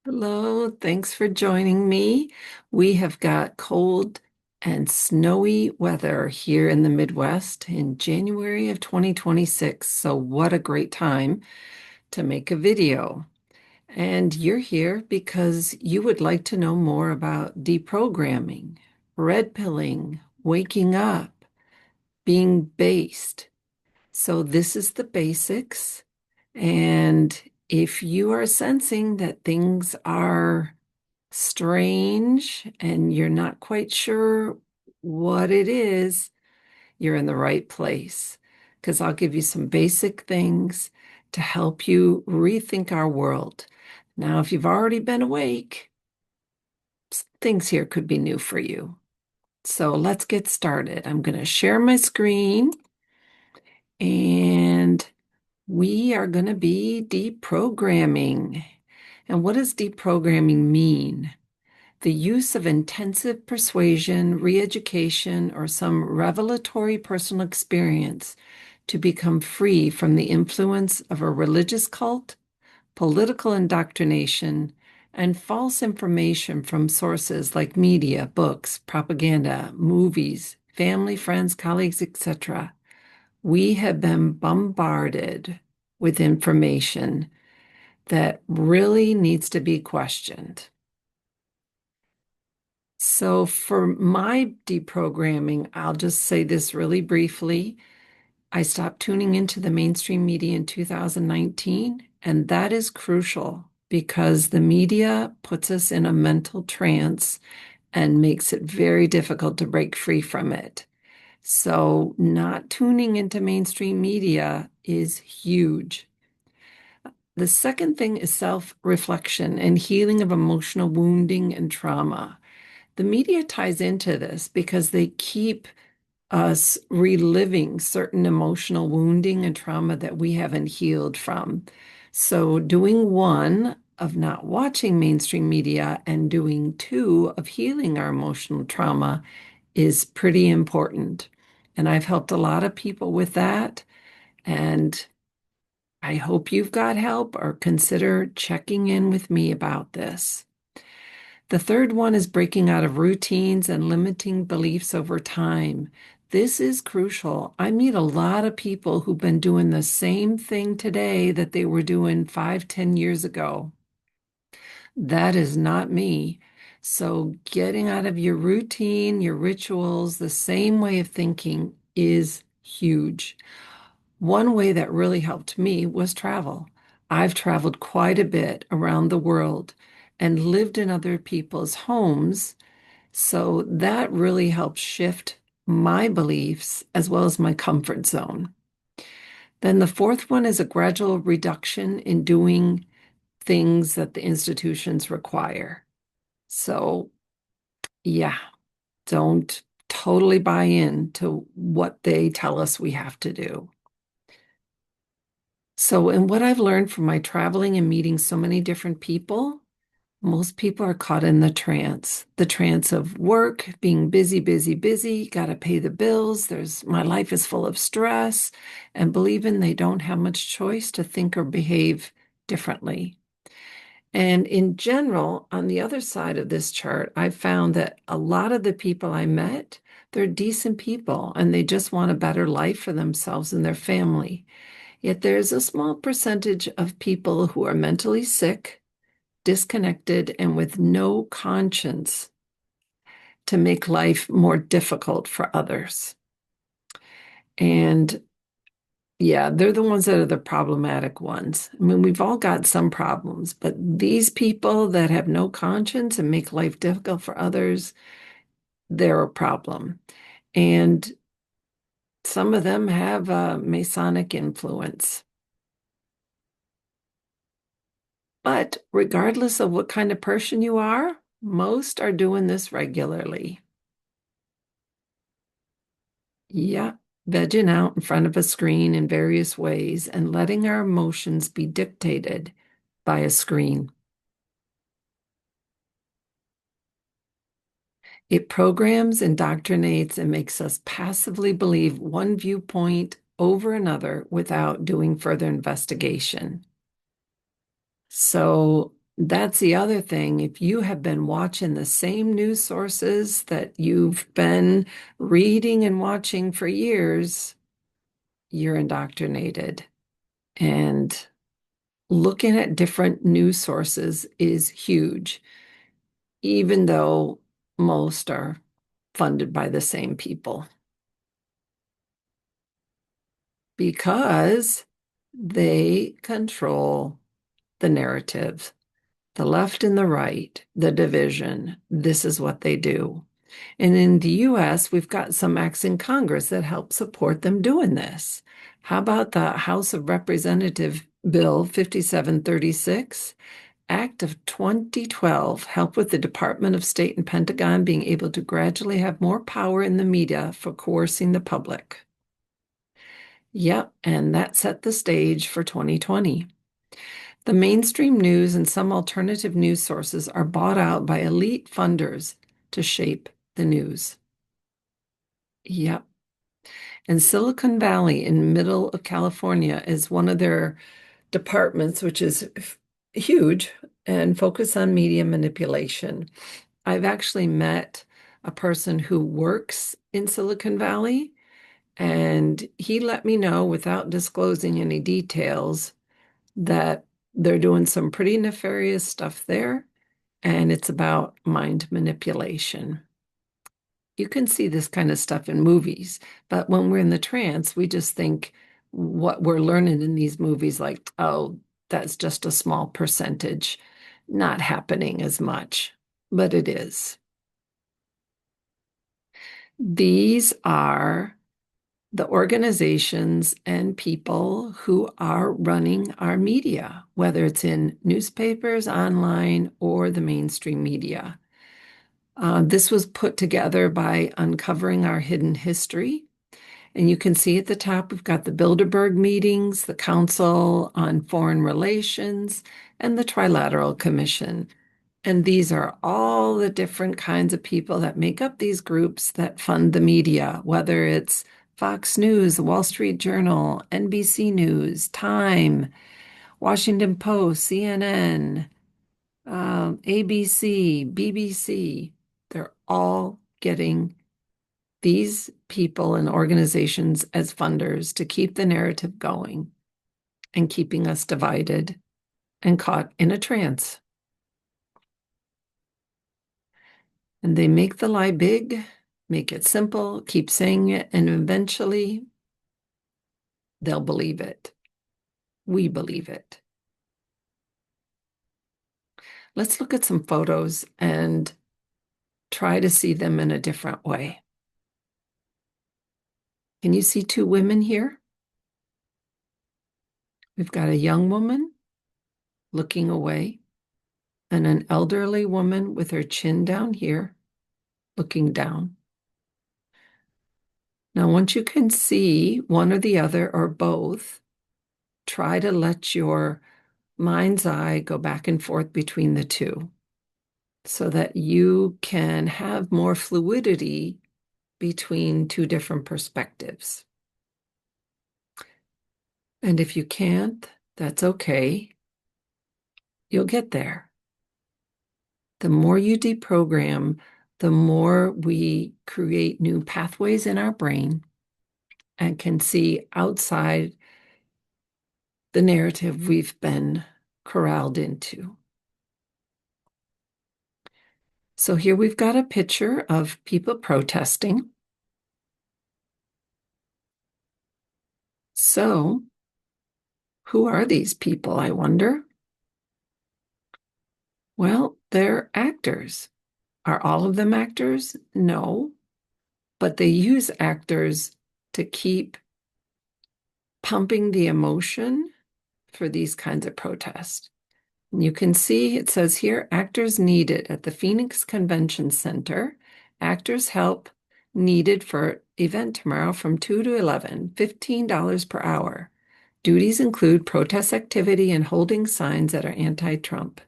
Hello, thanks for joining me. We have got cold and snowy weather here in the Midwest in January of 2026. So, what a great time to make a video. And you're here because you would like to know more about deprogramming, red pilling, waking up, being based. So, this is the basics. And if you are sensing that things are strange and you're not quite sure what it is, you're in the right place because I'll give you some basic things to help you rethink our world. Now, if you've already been awake, things here could be new for you. So let's get started. I'm going to share my screen and we are going to be deprogramming. And what does deprogramming mean? The use of intensive persuasion, re-education, or some revelatory personal experience to become free from the influence of a religious cult, political indoctrination, and false information from sources like media, books, propaganda, movies, family, friends, colleagues, etc. We have been bombarded with information that really needs to be questioned. So for my deprogramming, I'll just say this really briefly. I stopped tuning into the mainstream media in 2019, and that is crucial because the media puts us in a mental trance and makes it very difficult to break free from it. So not tuning into mainstream media is huge. The second thing is self-reflection and healing of emotional wounding and trauma. The media ties into this because they keep us reliving certain emotional wounding and trauma that we haven't healed from. So, doing one of not watching mainstream media and doing two of healing our emotional trauma is pretty important. And I've helped a lot of people with that. And I hope you've got help or consider checking in with me about this. The third one is breaking out of routines and limiting beliefs over time. This is crucial. I meet a lot of people who've been doing the same thing today that they were doing 5, 10 years ago. That is not me. So getting out of your routine, your rituals, the same way of thinking is huge. One way that really helped me was travel. I've traveled quite a bit around the world and lived in other people's homes. So that really helped shift my beliefs as well as my comfort zone. Then the fourth one is a gradual reduction in doing things that the institutions require. So, yeah, don't totally buy in to what they tell us we have to do. So, in what I've learned from my traveling and meeting so many different people, most people are caught in the trance of work, being busy, busy, busy, got to pay the bills. My life is full of stress, and believing they don't have much choice to think or behave differently. And in general, on the other side of this chart, I found that a lot of the people I met, they're decent people and they just want a better life for themselves and their family. Yet there's a small percentage of people who are mentally sick, disconnected, and with no conscience to make life more difficult for others. And yeah, they're the ones that are the problematic ones. I mean, we've all got some problems, but these people that have no conscience and make life difficult for others, they're a problem. And some of them have a Masonic influence. But regardless of what kind of person you are, most are doing this regularly. Yeah, vegging out in front of a screen in various ways and letting our emotions be dictated by a screen. It programs, indoctrinates, and makes us passively believe one viewpoint over another without doing further investigation. So That's the other thing. If you have been watching the same news sources that you've been reading and watching for years, you're indoctrinated. And looking at different news sources is huge, even though most are funded by the same people, because they control the narrative. The left and the right, the division, this is what they do. And in the US, we've got some acts in Congress that help support them doing this. How about the House of Representative Bill 5736? Act of 2012 helped with the Department of State and Pentagon being able to gradually have more power in the media for coercing the public. Yep, and that set the stage for 2020. The mainstream news and some alternative news sources are bought out by elite funders to shape the news. Yep. And Silicon Valley in middle of California is one of their departments, which is huge and focus on media manipulation. I've actually met a person who works in Silicon Valley, and he let me know without disclosing any details that they're doing some pretty nefarious stuff there, and it's about mind manipulation. You can see this kind of stuff in movies, but when we're in the trance, we just think what we're learning in these movies, like, oh, that's just a small percentage, not happening as much, but it is. These are the organizations and people who are running our media, whether it's in newspapers, online, or the mainstream media. This was put together by uncovering our hidden history. And you can see at the top, we've got the Bilderberg meetings, the Council on Foreign Relations, and the Trilateral Commission. And these are all the different kinds of people that make up these groups that fund the media, whether it's Fox News, the Wall Street Journal, NBC News, Time, Washington Post, CNN, ABC, BBC. They're all getting these people and organizations as funders to keep the narrative going and keeping us divided and caught in a trance. And they make the lie big, make it simple, keep saying it, and eventually they'll believe it. We believe it. Let's look at some photos and try to see them in a different way. Can you see two women here? We've got a young woman looking away and an elderly woman with her chin down here looking down. Now, once you can see one or the other or both, try to let your mind's eye go back and forth between the two so that you can have more fluidity between two different perspectives. And if you can't, that's okay. You'll get there. The more you deprogram, the more we create new pathways in our brain and can see outside the narrative we've been corralled into. So here we've got a picture of people protesting. So who are these people, I wonder? Well, they're actors. Are all of them actors? No, but they use actors to keep pumping the emotion for these kinds of protests. And you can see it says here, actors needed at the Phoenix Convention Center. Actors help needed for event tomorrow from 2 to 11, $15 per hour. Duties include protest activity and holding signs that are anti-Trump.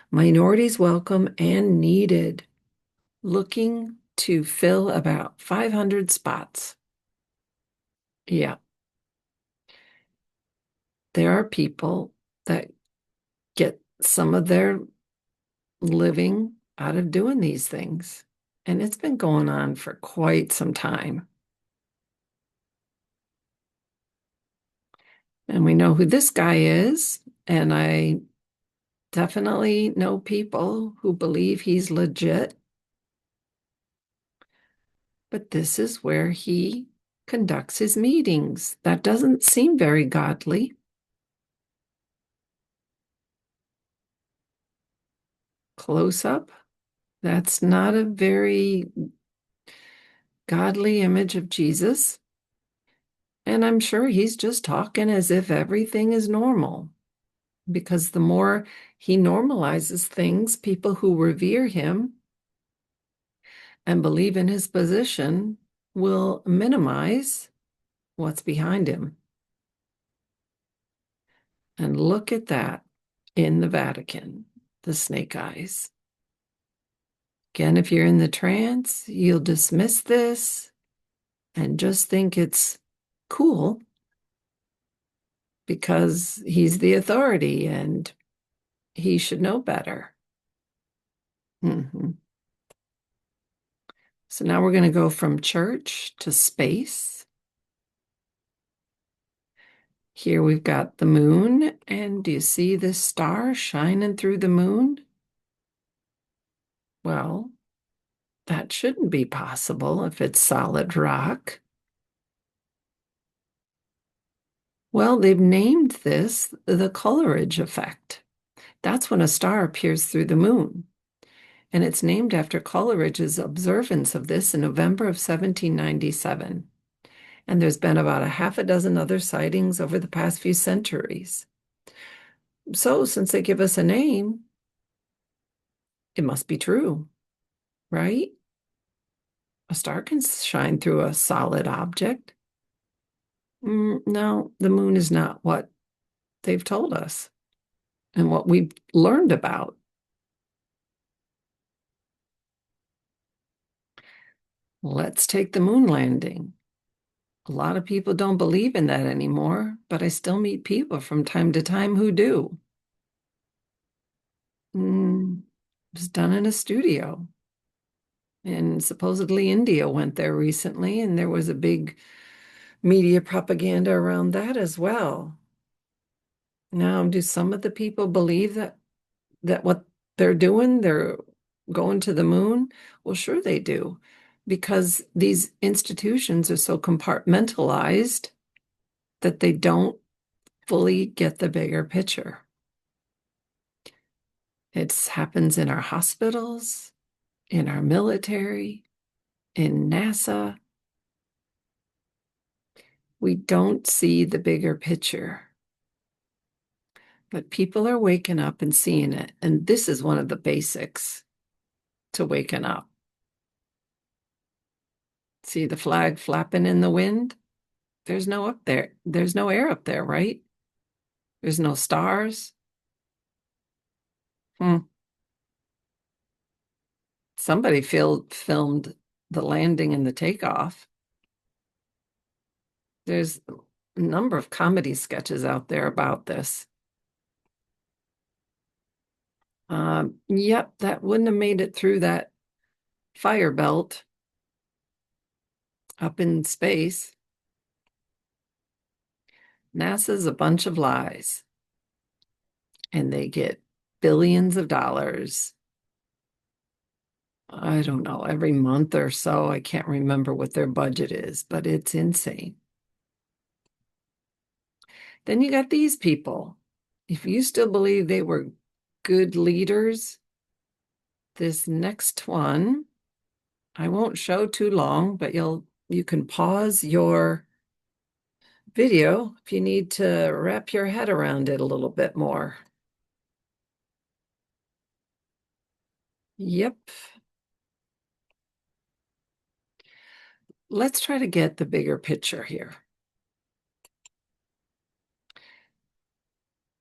Minorities welcome and needed. Looking to fill about 500 spots. Yeah. There are people that get some of their living out of doing these things. And it's been going on for quite some time. And we know who this guy is. And I definitely know people who believe he's legit. But this is where he conducts his meetings. That doesn't seem very godly. Close up. That's not a very godly image of Jesus. And I'm sure he's just talking as if everything is normal. Because the more he normalizes things, people who revere him and believe in his position will minimize what's behind him. And look at that in the Vatican, the snake eyes. Again, if you're in the trance, you'll dismiss this and just think it's cool because he's the authority and he should know better. Mhm. So now we're going to go from church to space. Here we've got the moon, and do you see this star shining through the moon? Well, that shouldn't be possible if it's solid rock. Well, they've named this the Coleridge effect. That's when a star appears through the moon. And it's named after Coleridge's observance of this in November of 1797. And there's been about a half a dozen other sightings over the past few centuries. So, since they give us a name, it must be true, right? A star can shine through a solid object. No, the moon is not what they've told us and what we've learned about. Let's take the moon landing. A lot of people don't believe in that anymore, but I still meet people from time to time who do. It was done in a studio. And supposedly India went there recently, and there was a big media propaganda around that as well. Now, do some of the people believe that what they're doing, they're going to the moon? Well, sure they do, because these institutions are so compartmentalized that they don't fully get the bigger picture. It happens in our hospitals, in our military, in NASA. We don't see the bigger picture. But people are waking up and seeing it. And this is one of the basics to waking up. See the flag flapping in the wind? There's no up there. There's no air up there, right? There's no stars. Hmm. Somebody filmed the landing and the takeoff. There's a number of comedy sketches out there about this. Yep, that wouldn't have made it through that fire belt up in space. NASA's a bunch of lies, and they get billions of dollars. I don't know, every month or so. I can't remember what their budget is, but it's insane. Then you got these people. If you still believe they were good leaders, this next one, I won't show too long, but you can pause your video if you need to wrap your head around it a little bit more. Yep. Let's try to get the bigger picture here.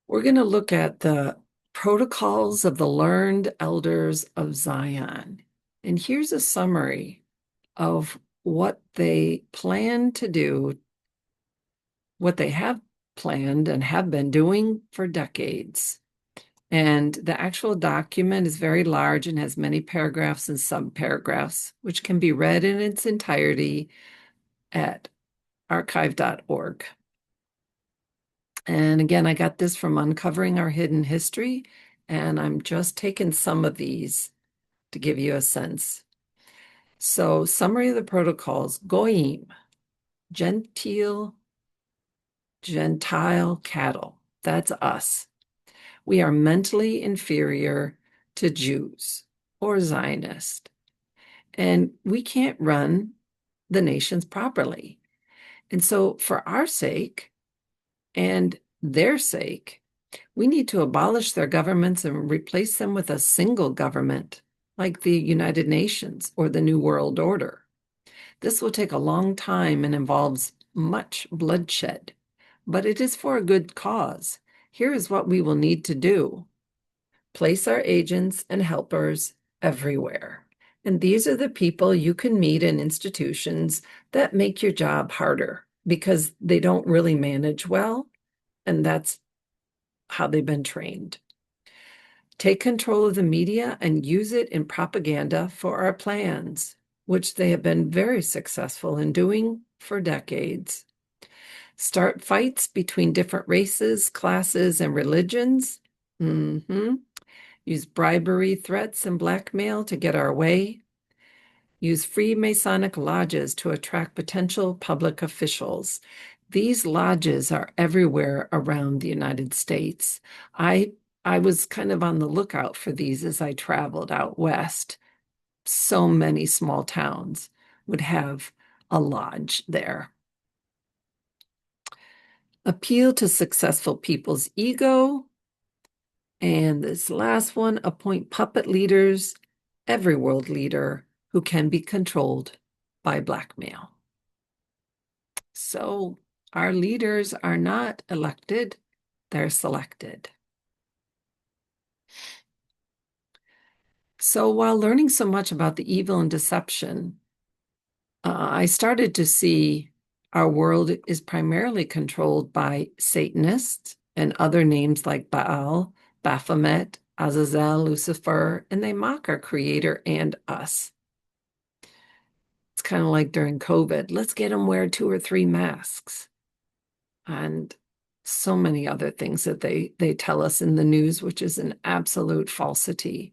We're going to look at the protocols of the learned elders of Zion. And here's a summary of what they plan to do, what they have planned and have been doing for decades. And the actual document is very large and has many paragraphs and subparagraphs, which can be read in its entirety at archive.org. And again, I got this from Uncovering Our Hidden History, and I'm just taking some of these to give you a sense. So, summary of the protocols: Goyim, Gentile cattle. That's us. We are mentally inferior to Jews or Zionists, and we can't run the nations properly. And so, for our sake and their sake, we need to abolish their governments and replace them with a single government, like the United Nations or the New World Order. This will take a long time and involves much bloodshed, but it is for a good cause. Here is what we will need to do: place our agents and helpers everywhere. And these are the people you can meet in institutions that make your job harder because they don't really manage well, and that's how they've been trained. Take control of the media and use it in propaganda for our plans, which they have been very successful in doing for decades. Start fights between different races, classes, and religions. Use bribery, threats, and blackmail to get our way. Use Freemasonic lodges to attract potential public officials. These lodges are everywhere around the United States. I was kind of on the lookout for these as I traveled out west. So many small towns would have a lodge there. Appeal to successful people's ego. And this last one: appoint puppet leaders, every world leader who can be controlled by blackmail. So our leaders are not elected, they're selected. So while learning so much about the evil and deception, I started to see our world is primarily controlled by Satanists and other names like Baal, Baphomet, Azazel, Lucifer, and they mock our Creator and us. It's kind of like during COVID. Let's get them wear 2 or 3 masks. And so many other things that they tell us in the news, which is an absolute falsity.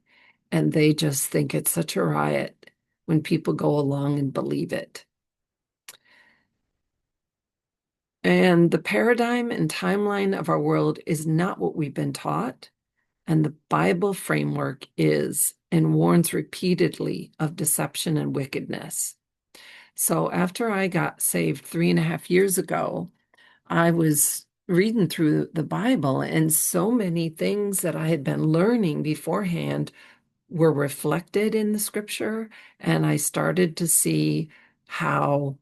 And they just think it's such a riot when people go along and believe it. And the paradigm and timeline of our world is not what we've been taught. And the Bible framework is, and warns repeatedly of deception and wickedness. So after I got saved 3.5 years ago, I was reading through the Bible, and so many things that I had been learning beforehand were reflected in the scripture. And I started to see how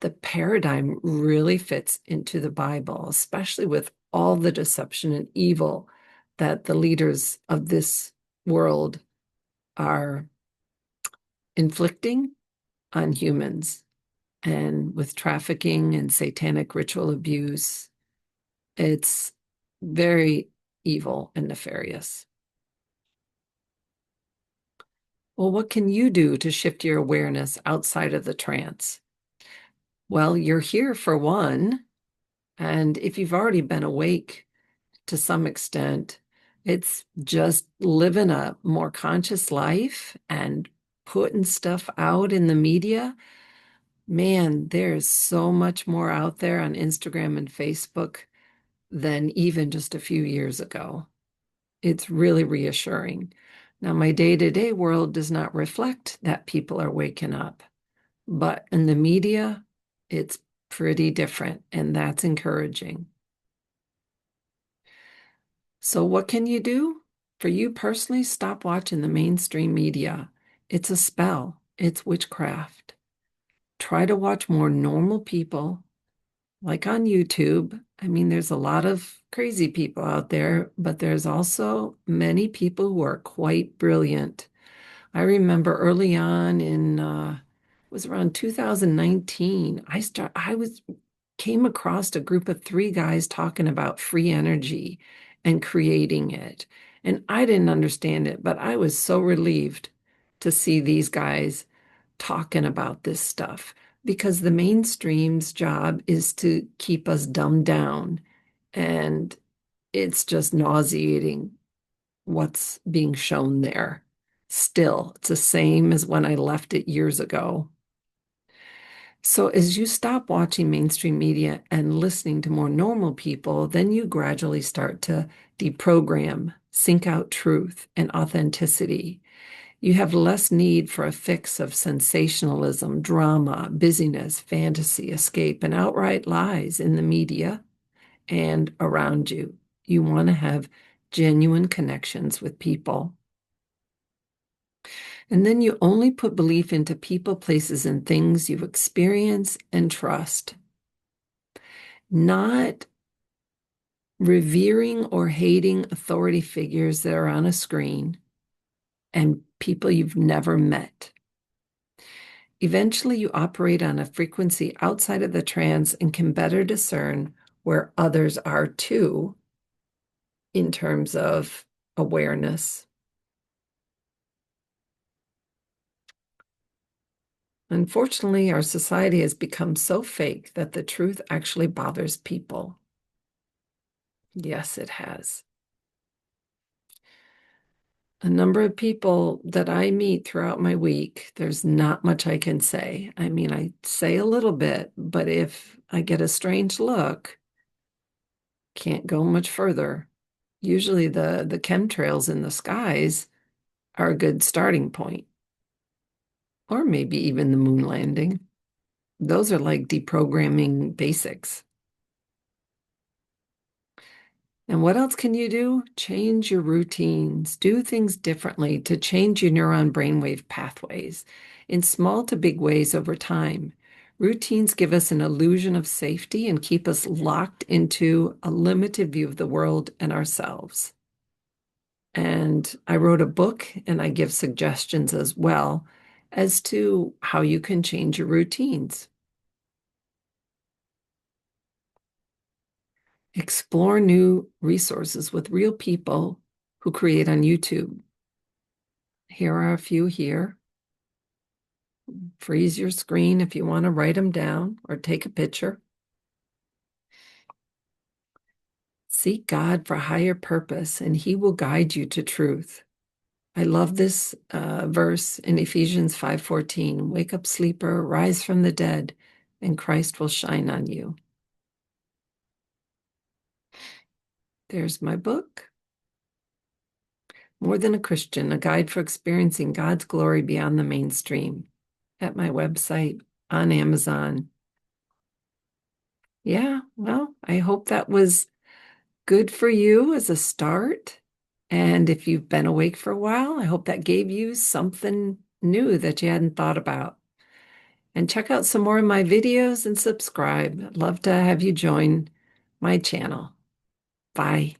the paradigm really fits into the Bible, especially with all the deception and evil that the leaders of this world are inflicting on humans, and with trafficking and satanic ritual abuse. It's very evil and nefarious. Well, what can you do to shift your awareness outside of the trance? Well, you're here for one, and if you've already been awake to some extent, it's just living a more conscious life and putting stuff out in the media. Man, there's so much more out there on Instagram and Facebook than even just a few years ago. It's really reassuring. Now, my day-to-day world does not reflect that people are waking up, but in the media, it's pretty different, and that's encouraging. So what can you do? For you personally, stop watching the mainstream media. It's a spell. It's witchcraft. Try to watch more normal people, like on YouTube. I mean, there's a lot of crazy people out there, but there's also many people who are quite brilliant. I remember early on in it was around 2019, came across a group of 3 guys talking about free energy and creating it. And I didn't understand it, but I was so relieved to see these guys talking about this stuff because the mainstream's job is to keep us dumbed down. And it's just nauseating what's being shown there. Still, it's the same as when I left it years ago. So, as you stop watching mainstream media and listening to more normal people, then you gradually start to deprogram, sync out truth and authenticity. You have less need for a fix of sensationalism, drama, busyness, fantasy, escape, and outright lies in the media and around you. You want to have genuine connections with people. And then you only put belief into people, places, and things you experience and trust, not revering or hating authority figures that are on a screen and people you've never met. Eventually, you operate on a frequency outside of the trance and can better discern where others are too in terms of awareness. Unfortunately, our society has become so fake that the truth actually bothers people. Yes, it has. A number of people that I meet throughout my week, there's not much I can say. I mean, I say a little bit, but if I get a strange look, can't go much further. Usually the chemtrails in the skies are a good starting point, or maybe even the moon landing. Those are like deprogramming basics. And what else can you do? Change your routines, do things differently to change your neuron brainwave pathways in small to big ways over time. Routines give us an illusion of safety and keep us locked into a limited view of the world and ourselves. And I wrote a book and I give suggestions as well as to how you can change your routines. Explore new resources with real people who create on YouTube. Here are a few here. Freeze your screen if you want to write them down or take a picture. Seek God for higher purpose, and He will guide you to truth. I love this verse in Ephesians 5:14. Wake up, sleeper, rise from the dead, and Christ will shine on you. There's my book. More Than a Christian, a guide for experiencing God's glory beyond the mainstream, at my website, on Amazon. Yeah, well, I hope that was good for you as a start. And if you've been awake for a while, I hope that gave you something new that you hadn't thought about. And check out some more of my videos and subscribe. I'd love to have you join my channel. Bye.